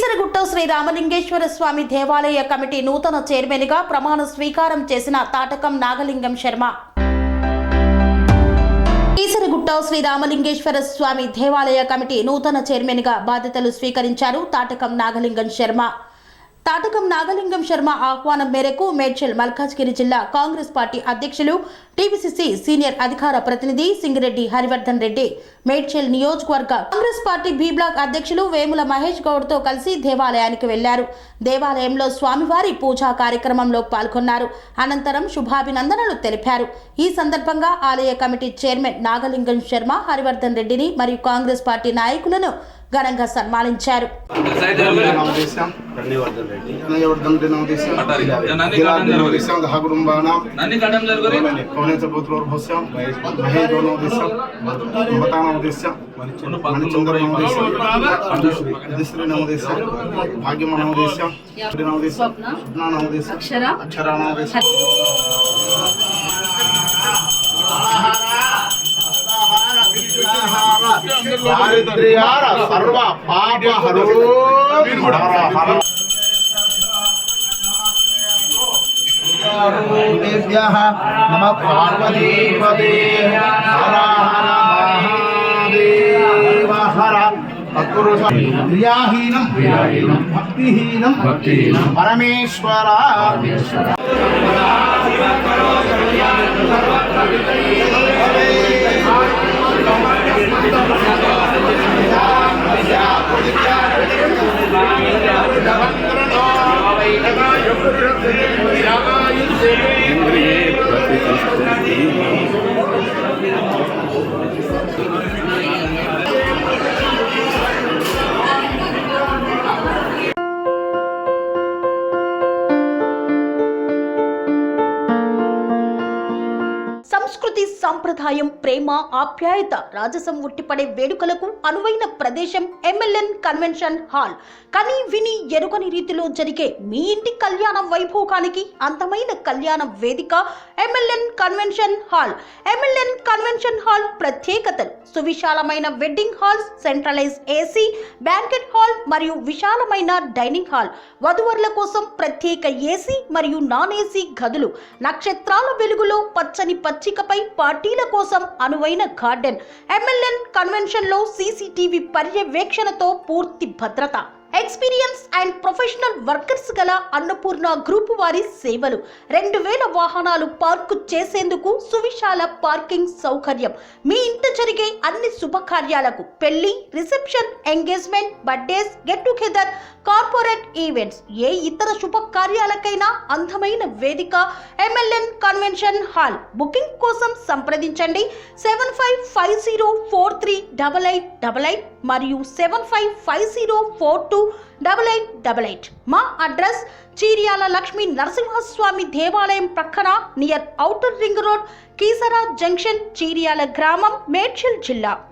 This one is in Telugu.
కీసరగుట్ట శ్రీ రామలింగేశ్వర స్వామి దేవాలయ కమిటీ నూతన చైర్మన్ గా ప్రమాణ స్వీకారం చేసిన తాటకం నాగలింగం శర్మ. కీసరగుట్ట శ్రీ రామలింగేశ్వర స్వామి దేవాలయ కమిటీ నూతన చైర్మన్ గా బాధ్యతలు స్వీకరించారు తాటకం నాగలింగం శర్మ. తాటకం నాగలింగం శర్మ ఆహ్వానం మేరకు మేడ్చల్ మల్కాజ్గిరి జిల్లా కాంగ్రెస్ పార్టీ అధ్యక్షులు టీపీసీసీ సీనియర్ అధికార ప్రతినిధి సింగిరెడ్డి హరివర్ధన్ రెడ్డి, మేడ్చల్ నియోజకవర్గ కాంగ్రెస్ పార్టీ బి బ్లాక్ అధ్యక్షులు వేముల మహేష్ గౌడ్ తో కలిసి దేవాలయానికి వెళ్లారు. దేవాలయంలో స్వామివారి పూజా కార్యక్రమంలో పాల్గొన్నారు. అనంతరం శుభాభినందనలు తెలిపారు. ఈ సందర్భంగా ఆలయ కమిటీ చైర్మన్ నాగలింగం శర్మ హరివర్ధన్ రెడ్డిని మరియు కాంగ్రెస్ పార్టీ నాయకులను ఘనంగా సన్మానించారు. సర్వ పాపహరో నమ పార్వతీపదే హర హర మహాదేవ హర క్రియాహీనం భక్తిహీనం పరమేశ్వర సంస్కృతి, సంప్రదాయం, ప్రేమ, ఆప్యాయత, రాజసం ఉట్టిపడే వేడుకలకు అనువైన ప్రదేశం ఎంఎల్ఎన్ కన్వెన్షన్ హాల్. కని విని ఎరుగని రీతిలో జరిగే మీ ఇంటి కళ్యాణ వైభోగానికి అందమైన కళ్యాణ వేదిక MLN convention hall. MLN convention hall ప్రత్యేకతలు: సువిశాలమైన wedding halls, centralize AC banquet hall మరియు విశాలమైన డైనింగ్ హాల్, వధువరుల కోసం ప్రత్యేక ఏసీ మరియు నాన్ ఏసీ గదులు, నక్షత్రాల వెలుగులో పచ్చని పచ్చికపై పార్టీల కోసం అనువైన గార్డెన్. ఎంఎల్ఎన్ కన్వెన్షన్ లో సీసీటీవీ పర్యవేక్షణతో పూర్తి భద్రత. ఎక్స్పీరియన్స్ అండ్ ప్రొఫెషనల్ వర్కర్స్ గల అన్నపూర్ణ గ్రూప్ వారి సేవలు. 2000 వాహనాలు పార్కు చేసేందుకు సువిశాల పార్కింగ్ సౌకర్యం. మీ ఇంట జరిగే అన్ని శుభకార్యాలకు, పెళ్లి, reception, engagement, birthdays, get together, corporate events, ఏ ఇతర శుభకార్యాలకైనా అందమైన వేదిక ఎంఎల్ఎన్ కన్వెన్షన్ హాల్. బుకింగ్ కోసం సంప్రదించండి 7550438888 మరియు 7550428888. మా అడ్రస్ చీర్యాల లక్ష్మీ నరసింహస్వామి దేవాలయం ప్రక్కన, near outer ring road, Keesara junction, Cheeryal గ్రామం, మేడ్చల్ జిల్లా.